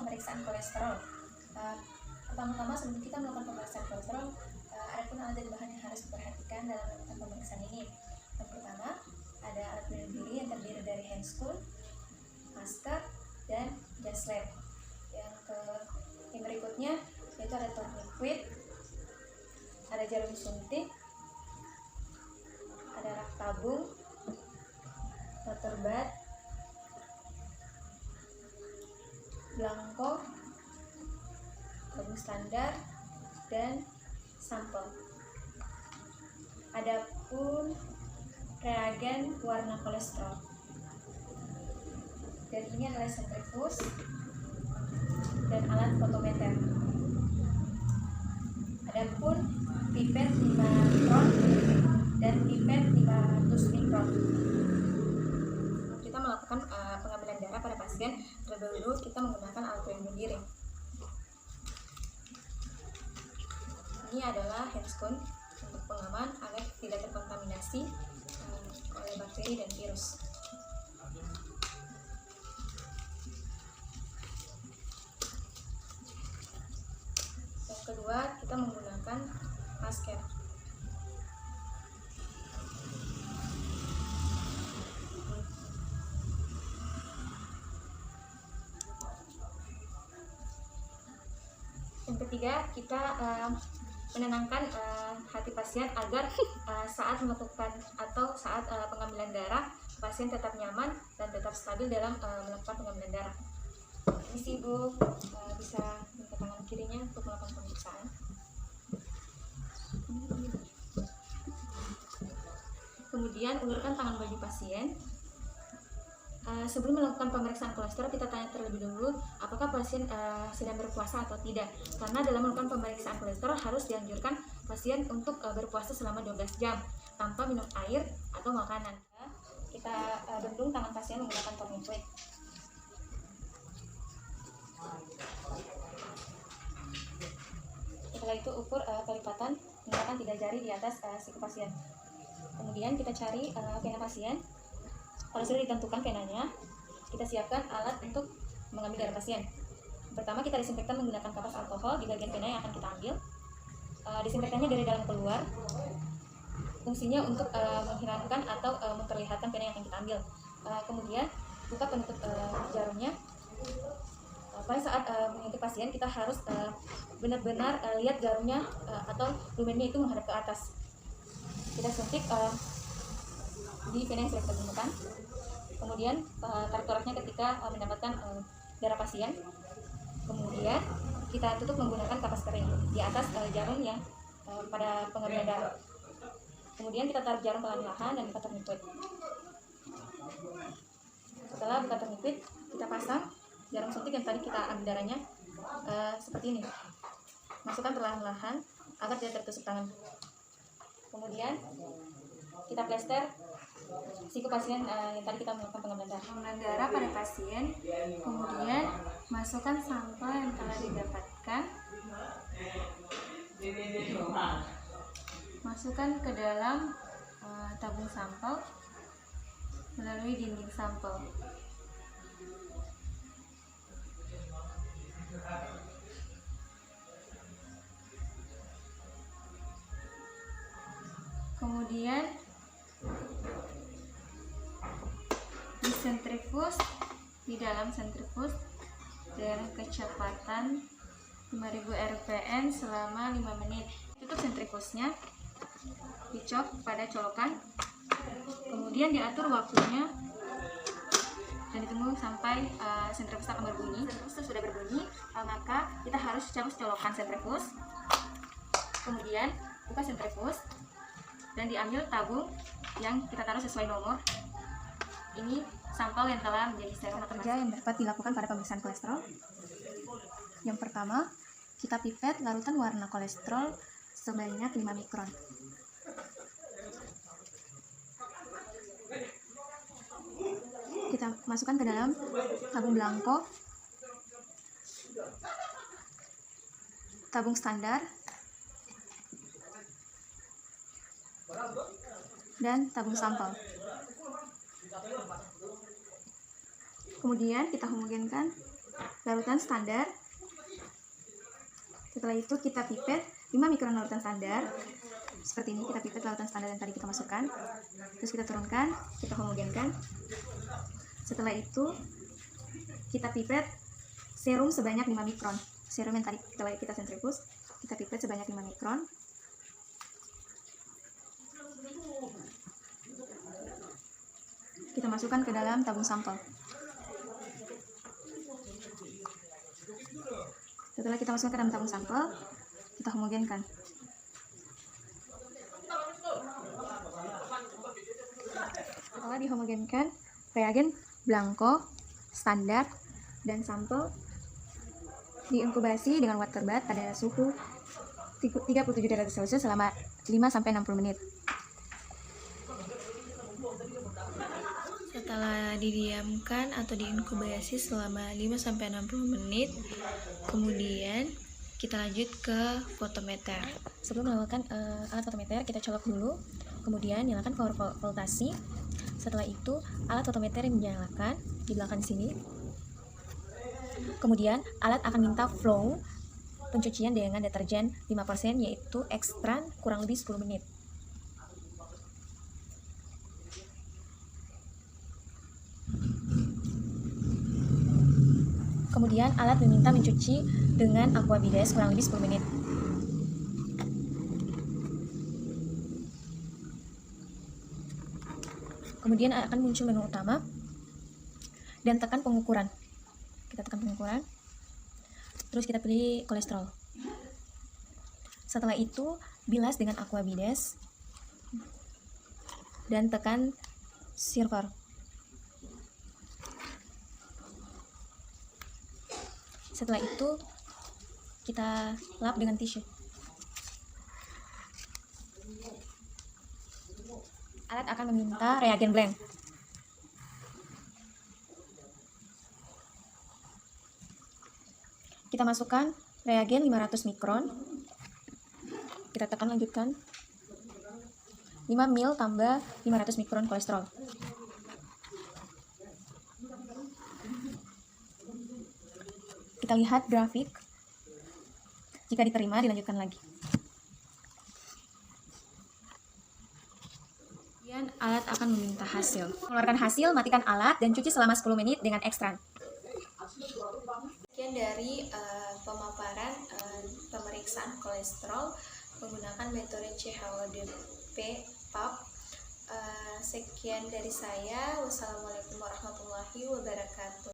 pemeriksaan kolesterol. Pertama-tama sebelum kita melakukan pemeriksaan kolesterol, ada pun alat dan bahan yang harus diperhatikan dalam melakukan pemeriksaan ini. Yang pertama, ada alat pelindung diri yang terdiri dari handscoon, masker, dan jas lab. Yang berikutnya yaitu ada tourniquet, ada jarum suntik, ada rak tabung, water bath, blanko, tabung standar, dan sampel. Adapun reagen warna kolesterol, dan ini adalah sentrifus dan alat fotometer. Adapun pipet 5 mikron dan pipet 500 mikron. Kita melakukan pengambilan darah pada pasien. Terlebih dahulu kita menggunakan alat pelindung diri. Ini adalah handscoon untuk pengaman agar tidak terkontaminasi oleh bakteri dan virus. Yang kedua, kita menggunakan masker. Yang ketiga, kita menenangkan hati pasien agar saat melakukan atau saat pengambilan darah, pasien tetap nyaman dan tetap stabil dalam melakukan pengambilan darah. Ini sih Ibu bisa minta tangan kirinya untuk melakukan pemeriksaan. Kemudian ulurkan tangan bagi pasien. Sebelum melakukan pemeriksaan kolesterol, kita tanya terlebih dahulu apakah pasien sedang berpuasa atau tidak. Karena dalam melakukan pemeriksaan kolesterol harus dianjurkan pasien untuk berpuasa selama 12 jam tanpa minum air atau makanan. Kita bendung tangan pasien menggunakan tourniquet. Setelah itu ukur kelipatan menggunakan 3 jari di atas siku pasien. Kemudian kita cari pena pasien. Kalau sudah ditentukan penanya, kita siapkan alat untuk mengambil darah pasien. Pertama, kita disinfektan menggunakan kapas alkohol di bagian pena yang akan kita ambil. Disinfektannya dari dalam keluar. Fungsinya untuk menghilangkan atau memperlihatkan pena yang akan kita ambil. Kemudian buka penutup jarumnya. Pada saat menyuntik pasien, kita harus benar-benar lihat jarumnya atau lumennya itu menghadap ke atas. Kita suntik di pena yang sudah kita gunakan. Kemudian tarik toraknya ketika mendapatkan darah pasien. Kemudian kita tutup menggunakan kapas kering di atas jarum yang pada pengambilan darah. Kemudian kita tarik jarum perlahan-lahan dan buka tourniquet. Setelah buka tourniquet, kita pasang jarum suntik yang tadi kita ambil darahnya seperti ini. Masukkan perlahan-lahan agar tidak tertusuk tangan. Kemudian kita plester siku pasien yang tadi kita melakukan pengambilan darah pada pasien. Kemudian masukkan sampel yang telah didapatkan, masukkan ke dalam tabung sampel melalui dinding sampel. Kemudian sentrifus di dalam sentrifus dengan kecepatan 5000 rpm selama 5 menit. Tutup sentrifusnya, dicok pada colokan, kemudian diatur waktunya dan ditunggu sampai sentrifus akan berbunyi. Sentrifus sudah berbunyi, maka kita harus cabut colokan sentrifus, kemudian buka sentrifus dan diambil tabung yang kita taruh sesuai nomor. Ini sampel yang telah menjadi steril kerja yang dapat dilakukan pada pemeriksaan kolesterol. Yang pertama, kita pipet larutan warna kolesterol sebanyak 5 mikron. Kita masukkan ke dalam tabung blanko, tabung standar, dan tabung sampel. Kemudian kita homogenkan larutan standar. Setelah itu kita pipet 5 mikron larutan standar. Seperti ini kita pipet larutan standar yang tadi kita masukkan. Terus kita turunkan, kita homogenkan. Setelah itu kita pipet serum sebanyak 5 mikron. Serum yang tadi kita sentrifuge, kita pipet sebanyak 5 mikron. Kita masukkan ke dalam tabung sampel. Setelah kita masukkan ke dalam tabung sampel, kita homogenkan. Setelah dihomogenkan, reagen blanko, standar, dan sampel diinkubasi dengan water bath pada suhu 37 derajat Celcius selama 5-60 menit. Setelah didiamkan atau diinkubasi selama 5-60 menit, kemudian kita lanjut ke fotometer. Sebelum melakukan alat fotometer, kita colok dulu, kemudian nyalakan power voltasi. Setelah itu, alat fotometer dinyalakan di belakang sini. Kemudian, alat akan minta flow pencucian dengan deterjen 5%, yaitu ekstran kurang lebih 10 menit. Kemudian alat diminta mencuci dengan aqua bides kurang lebih 10 menit. Kemudian akan muncul menu utama dan tekan pengukuran. Kita tekan pengukuran. Terus kita pilih kolesterol. Setelah itu bilas dengan aqua bides dan tekan silver. Setelah itu kita lap dengan tisu. Alat akan meminta reagen blank. Kita masukkan reagen 500 mikron. Kita tekan lanjutkan. 5 ml tambah 500 mikron kolesterol. Kita lihat grafik. Jika diterima, dilanjutkan lagi. Kemudian alat akan meminta hasil. Mengeluarkan hasil, matikan alat dan cuci selama 10 menit dengan ekstran. Sekian dari pemaparan pemeriksaan kolesterol menggunakan metode CHODP PAP. Sekian dari saya. Wassalamualaikum warahmatullahi wabarakatuh.